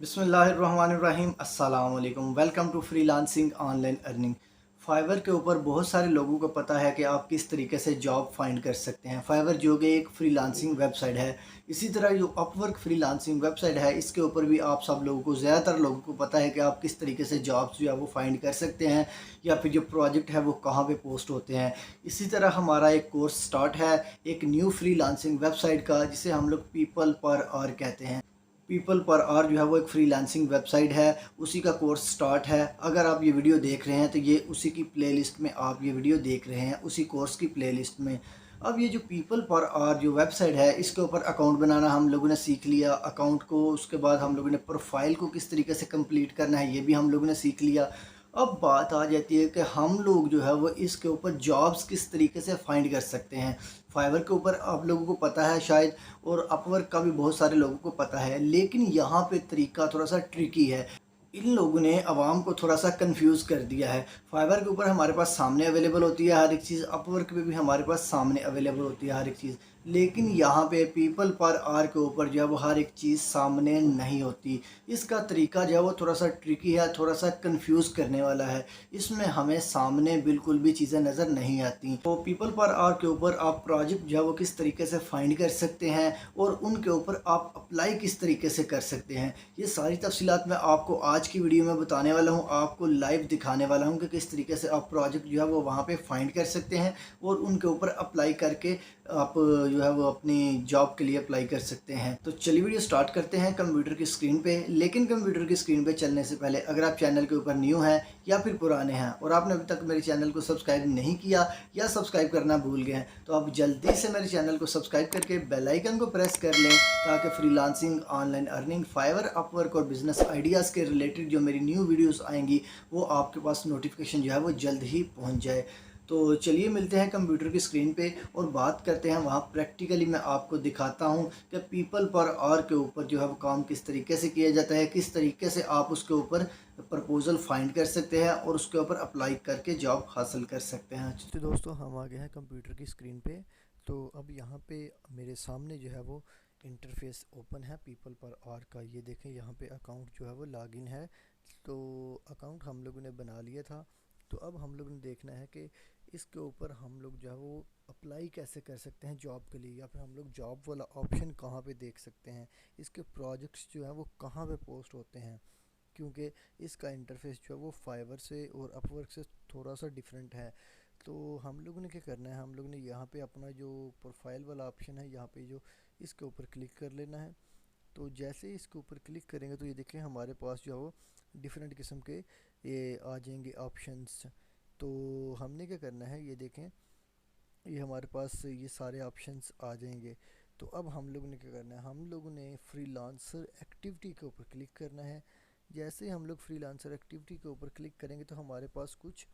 बिस्मिल्लाहिर्रहमानिर्रहीम अस्सलाम वालेकुम। Welcome to freelancing online earning. Fiverr के ऊपर बहुत सारे लोगों को पता है कि आप किस तरीके से जॉब फाइंड कर सकते हैं। फाइवर जो कि एक फ्रीलांसिंग वेबसाइट है, इसी तरह जो अपवर्क फ्रीलांसिंग वेबसाइट है, इसके ऊपर भी आप सब लोगों को, ज़्यादातर लोगों को पता है कि आप किस तरीके से जॉब्स जो है वो फाइंड कर सकते हैं, या फिर जो प्रोजेक्ट है वो कहाँ पे पोस्ट होते हैं। इसी तरह हमारा एक कोर्स स्टार्ट है एक न्यू फ्रीलांसिंग वेबसाइट का, जिसे हम लोग पीपल पर आवर कहते हैं। पीपल पर आवर जो है वो एक फ्रीलांसिंग वेबसाइट है, उसी का कोर्स स्टार्ट है। अगर आप ये वीडियो देख रहे हैं तो ये उसी की प्लेलिस्ट में आप ये वीडियो देख रहे हैं, उसी कोर्स की प्लेलिस्ट में। अब ये जो पीपल पर आवर जो वेबसाइट है, इसके ऊपर अकाउंट बनाना हम लोगों ने सीख लिया। अकाउंट को, उसके बाद हम लोगों ने प्रोफाइल को किस तरीके से कंप्लीट करना है, ये भी हम लोगों ने सीख लिया। अब बात आ जाती है कि हम लोग जो है वो इसके ऊपर जॉब्स किस तरीके से फाइंड कर सकते हैं। फाइवर के ऊपर आप लोगों को पता है शायद, और अपवर्क का भी बहुत सारे लोगों को पता है, लेकिन यहाँ पे तरीका थोड़ा सा ट्रिकी है। इन लोगों ने आवाम को थोड़ा सा कंफ्यूज कर दिया है। फाइवर के ऊपर हमारे पास सामने अवेलेबल होती है हर एक चीज़, अपवर्क पे भी हमारे पास सामने अवेलेबल होती है हर एक चीज़, लेकिन यहाँ पे पीपल पर आर के ऊपर जो है वो हर एक चीज़ सामने नहीं होती। इसका तरीका जो है वो थोड़ा सा ट्रिकी है, थोड़ा सा कंफ्यूज करने वाला है। इसमें हमें सामने बिल्कुल भी चीज़ें नज़र नहीं आती। तो पीपल पर आर के ऊपर आप प्रोजेक्ट जो है वो किस तरीके से फाइंड कर सकते हैं, और उनके ऊपर आप अप्लाई किस तरीके से कर सकते हैं, ये सारी तफसीलात मैं आपको आज की वीडियो में बताने वाला हूँ। आपको लाइव दिखाने वाला हूँ कि किस तरीके से आप प्रोजेक्ट जो है वो वहाँ पे फाइंड कर सकते हैं, और उनके ऊपर अप्लाई करके आप जो है वो अपनी जॉब के लिए अप्लाई कर सकते हैं। तो चलिए वीडियो स्टार्ट करते हैं कंप्यूटर की स्क्रीन पे। लेकिन कंप्यूटर की स्क्रीन पे चलने से पहले, अगर आप चैनल के ऊपर न्यू हैं या फिर पुराने हैं और आपने अभी तक मेरे चैनल को सब्सक्राइब नहीं किया या सब्सक्राइब करना भूल गए हैं, तो आप जल्दी से मेरे चैनल को सब्सक्राइब करके बेल आइकन को प्रेस कर लें, ताकि freelancing, online earning, Fiverr, Upwork और बिजनेस आइडियाज़ के रिलेटेड जो मेरी न्यू वीडियोस आएंगी वो आपके पास नोटिफिकेशन जो है वो जल्द ही पहुंच जाए। तो चलिए मिलते हैं कंप्यूटर की स्क्रीन पे और बात करते हैं वहाँ प्रैक्टिकली। मैं आपको दिखाता हूँ कि पीपल पर आर के ऊपर जो है वो काम किस तरीके से किया जाता है, किस तरीके से आप उसके ऊपर प्रपोज़ल फाइंड कर सकते हैं और उसके ऊपर अप्लाई करके जॉब हासिल कर सकते हैं। तो दोस्तों हम आ गए हैं कंप्यूटर की स्क्रीन पे। तो अब यहाँ पे मेरे सामने जो है वो इंटरफेस ओपन है पीपल पर आर का। ये देखें, यहाँ पे अकाउंट जो है वो लॉगिन है। तो अकाउंट हम लोगों ने बना लिया था। तो अब हम लोग ने देखना है कि इसके ऊपर हम लोग जो है वो अप्लाई कैसे कर सकते हैं जॉब के लिए, या फिर हम लोग जॉब वाला ऑप्शन कहाँ पे देख सकते हैं, इसके प्रोजेक्ट्स जो है वो कहाँ पे पोस्ट होते हैं। क्योंकि इसका इंटरफेस जो है वो फाइवर से और अपवर्क से थोड़ा सा डिफरेंट है। तो हम लोगों ने क्या करना है, हम लोग ने यहाँ पे अपना जो प्रोफाइल वाला ऑप्शन है, यहाँ पे जो इसके ऊपर क्लिक कर लेना है। तो जैसे ही इसके ऊपर क्लिक करेंगे तो ये देखें हमारे पास जो है वो डिफरेंट किस्म के ये आ जाएंगे ऑप्शंस। तो हमने क्या करना है, ये देखें, ये हमारे पास ये सारे ऑप्शंस आ जाएंगे। तो अब हम लोग ने क्या करना है, हम लोगों ने फ्रीलांसर एक्टिविटी के ऊपर क्लिक करना है। जैसे ही हम लोग फ्रीलांसर एक्टिविटी के ऊपर क्लिक करेंगे तो हमारे पास कुछ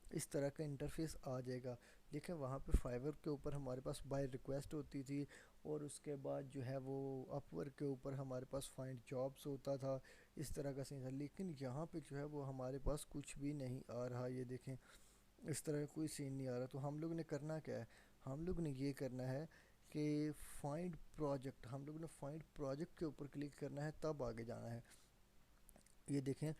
इस तरह का इंटरफेस आ जाएगा। देखें, वहाँ पे फाइवर के ऊपर हमारे पास बाय रिक्वेस्ट होती थी, और उसके बाद जो है वो अपवर्क के ऊपर हमारे पास फाइंड जॉब्स होता था। इस तरह का सीन था, लेकिन यहाँ पे जो है वो हमारे पास कुछ भी नहीं आ रहा। ये देखें, इस तरह का कोई सीन नहीं आ रहा। तो हम लोग ने करना क्या है, हम लोग ने ये करना है कि फाइंड प्रोजेक्ट, हम लोग ने फाइंड प्रोजेक्ट के ऊपर क्लिक करना है, तब आगे जाना है। ये देखें,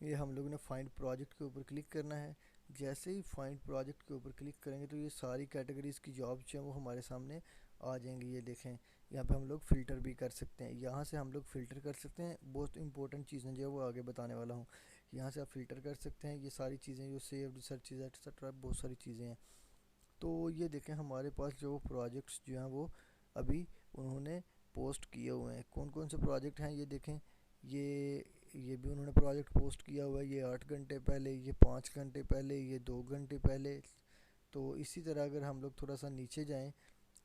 ये हम लोग ने फाइंड प्रोजेक्ट के ऊपर क्लिक करना है। जैसे ही फाइंड प्रोजेक्ट के ऊपर क्लिक करेंगे तो ये सारी कैटेगरीज़ की जॉब्स हैं वो हमारे सामने आ जाएंगी। ये देखें, यहाँ पे हम लोग फ़िल्टर भी कर सकते हैं, यहाँ से हम लोग फ़िल्टर कर सकते हैं। बहुत इंपॉर्टेंट चीज़ें जो है वो आगे बताने वाला हूँ। यहाँ से आप फ़िल्टर कर सकते हैं, ये सारी चीज़ें जो सेव्ड सर्चेज एक्सेट्रा बहुत सारी चीज़ें हैं। तो ये देखें, हमारे पास जो प्रोजेक्ट्स जो हैं वो अभी उन्होंने पोस्ट किए हुए हैं। कौन कौन से प्रोजेक्ट हैं ये देखें। ये ये भी उन्होंने प्रोजेक्ट पोस्ट किया हुआ है, ये 8 घंटे पहले, ये 5 घंटे पहले, ये 2 घंटे पहले। तो इसी तरह अगर हम लोग थोड़ा सा नीचे जाएं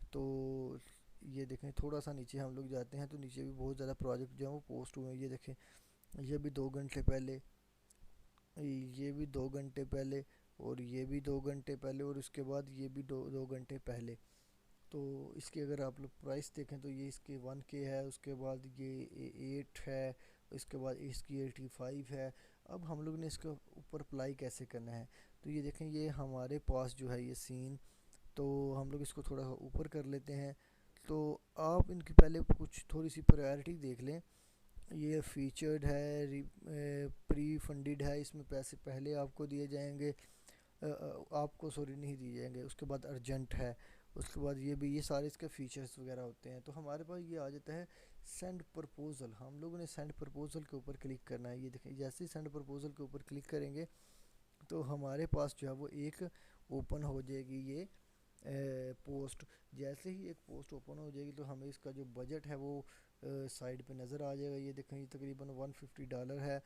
तो ये देखें, थोड़ा सा नीचे हम लोग जाते हैं तो नीचे भी बहुत ज़्यादा प्रोजेक्ट जो है वो पोस्ट हुए हैं। ये देखें, ये भी 2 घंटे पहले, ये भी 2 घंटे पहले, और ये भी 2 घंटे पहले, और उसके बाद ये भी दो दो घंटे पहले। तो इसकी अगर आप लोग प्राइस देखें तो ये इसके 1K है, उसके बाद ये 8 है, इसके बाद इसकी 85 है। अब हम लोग ने इसके ऊपर अप्लाई कैसे करना है, तो ये देखें, ये हमारे पास जो है ये सीन। तो हम लोग इसको थोड़ा सा ऊपर कर लेते हैं। तो आप इनकी पहले कुछ थोड़ी सी प्रायोरिटी देख लें। ये फीचर्ड है, प्री फंडेड है, इसमें पैसे पहले आपको दिए जाएंगे, आपको सॉरी नहीं दिए जाएंगे। उसके बाद अर्जेंट है, उसके बाद ये भी, ये सारे इसके फीचर्स वगैरह होते हैं। तो हमारे पास ये आ जाता है सेंड प्रपोज़ल। हम लोगों ने सेंड प्रपोज़ल के ऊपर क्लिक करना है। ये देखें, जैसे ही सेंड प्रपोज़ल के ऊपर क्लिक करेंगे तो हमारे पास जो है वो एक ओपन हो जाएगी ये पोस्ट। जैसे ही एक पोस्ट ओपन हो जाएगी तो हमें इसका जो बजट है वो साइड पे नज़र आ जाएगा। ये देखें, ये तकरीबन $150 है।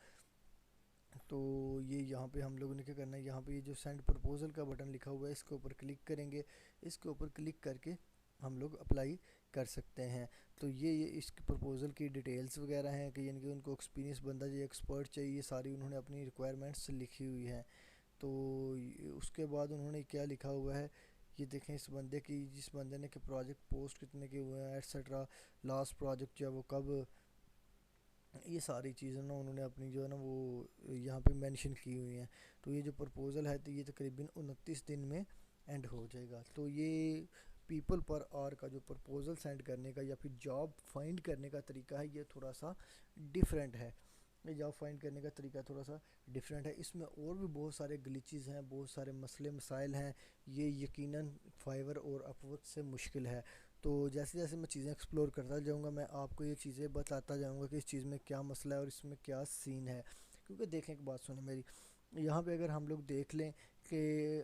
तो ये यहाँ पे हम लोगों ने क्या करना है, यहाँ पे ये जो सेंड प्रपोज़ल का बटन लिखा हुआ है इसके ऊपर क्लिक करेंगे। इसके ऊपर क्लिक करके हम लोग अप्लाई कर सकते हैं। तो ये इस प्रपोज़ल की डिटेल्स वगैरह हैं कि यानी कि उनको एक्सपीरियंस बंदा जो एक्सपर्ट चाहिए, सारी उन्होंने अपनी रिक्वायरमेंट्स लिखी हुई हैं। तो उसके बाद उन्होंने क्या लिखा हुआ है, ये देखें इस बंदे की, जिस बंदे ने कि प्रोजेक्ट पोस्ट कितने के हुए हैं एट्सट्रा, लास्ट प्रोजेक्ट जो है वो कब, ये सारी चीज़ें ना उन्होंने अपनी जो है ना वो यहाँ पे मेंशन की हुई हैं। तो ये जो प्रपोज़ल है तो ये तकरीबन 29 दिन में एंड हो जाएगा। तो ये पीपल पर आवर का जो प्रपोज़ल सेंड करने का या फिर जॉब फाइंड करने का तरीका है, ये थोड़ा सा डिफरेंट है। ये जॉब फाइंड करने का तरीका थोड़ा सा डिफरेंट है। इसमें और भी बहुत सारे ग्लिचेस हैं, बहुत सारे मसले मसाइल हैं। ये यकीनन फाइवर और अपवर्क से मुश्किल है। तो जैसे जैसे मैं चीज़ें एक्सप्लोर करता जाऊँगा मैं आपको ये चीज़ें बताता जाऊँगा कि इस चीज़ में क्या मसला है और इसमें क्या सीन है। क्योंकि देखें, एक बात सुने मेरी, यहाँ पे अगर हम लोग देख लें कि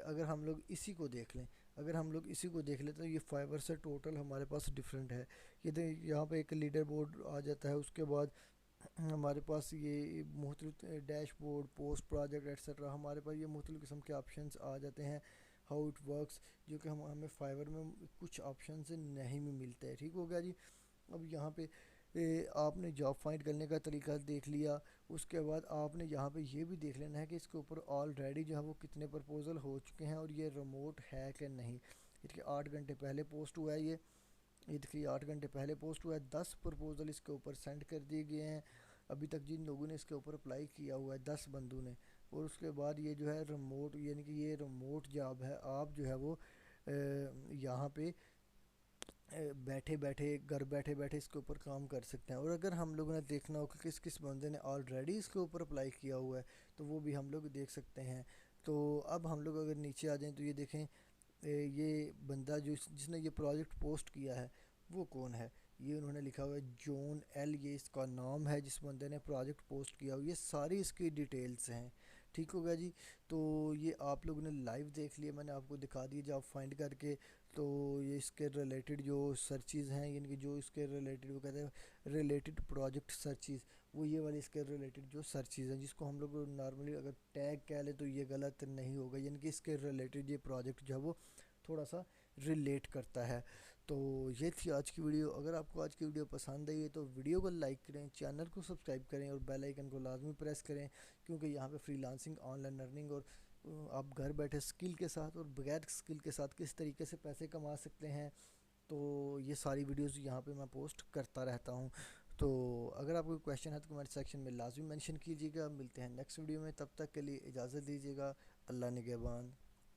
अगर हम लोग इसी को देख लें, अगर हम लोग इसी को देख लें तो ये फाइवर से टोटल हमारे पास डिफरेंट है। ये यहाँ पे एक लीडर बोर्ड आ जाता है। उसके बाद हमारे पास ये मुख्तलिफ डैशबोर्ड, पोस्ट, प्रोजेक्ट एट्सट्रा, हमारे पास ये मुख्तलिफ किस्म के ऑप्शंस आ जाते हैं, हाउ इट वर्क्स, जो कि हम हमें फाइवर में कुछ ऑप्शन से नहीं भी मिलते हैं। ठीक हो गया जी। अब यहाँ पे आपने जॉब फाइंड करने का तरीका देख लिया। उसके बाद आपने यहाँ पे ये भी देख लेना है कि इसके ऊपर ऑलरेडी जो है वो कितने प्रपोज़ल हो चुके हैं और ये रिमोट है कि नहीं। इसके 8 घंटे पहले पोस्ट हुआ है ये देखिए 8 घंटे पहले पोस्ट हुआ है। 10 प्रपोज़ल इसके ऊपर सेंड कर दिए गए हैं अभी तक, जिन लोगों ने इसके ऊपर अप्लाई किया हुआ है 10 बंदों ने। और उसके बाद ये जो है रिमोट, यानी कि ये रिमोट जॉब है। आप जो है वो यहाँ पे बैठे बैठे, घर बैठे बैठे इसके ऊपर काम कर सकते हैं। और अगर हम लोगों ने देखना हो कि किस किस बंदे ने ऑलरेडी इसके ऊपर अप्लाई किया हुआ है तो वो भी हम लोग देख सकते हैं। तो अब हम लोग अगर नीचे आ जाएं तो ये देखें, ये बंदा जो जिसने ये प्रोजेक्ट पोस्ट किया है वो कौन है। ये उन्होंने लिखा हुआ है जॉन एल, ये इसका नाम है जिस बंदे ने प्रोजेक्ट पोस्ट किया हुआ। ये सारी इसकी डिटेल्स हैं। ठीक हो गया जी। तो ये आप लोगों ने लाइव देख लिया, मैंने आपको दिखा दिया जॉब फाइंड करके। तो ये इसके रिलेटेड जो सर्चेज़ हैं, यानी कि जो इसके रिलेटेड वो कहते हैं रिलेटेड प्रोजेक्ट सर्चेज़, वो ये वाली इसके रिलेटेड जो सर्चेज़ हैं, जिसको हम लोग नॉर्मली अगर टैग कह लें तो ये गलत नहीं होगा, यानी कि इसके रिलेटेड ये प्रोजेक्ट जो है वो थोड़ा सा रिलेट करता है। तो ये थी आज की वीडियो। अगर आपको आज की वीडियो पसंद आई है तो वीडियो को लाइक करें, चैनल को सब्सक्राइब करें और बेल आइकन को लाजमी प्रेस करें, क्योंकि यहाँ पे फ्रीलांसिंग, ऑनलाइन अर्निंग और आप घर बैठे स्किल के साथ और बगैर स्किल के साथ किस तरीके से पैसे कमा सकते हैं, तो ये सारी वीडियोस यहाँ पे मैं पोस्ट करता रहता हूँ। तो अगर आपको कोई क्वेश्चन है तो कमेंट सेक्शन में लाजमी मेंशन कीजिएगा। मिलते हैं नेक्स्ट वीडियो में, तब तक के लिए इजाज़त दीजिएगा। अल्लाह निगहबान।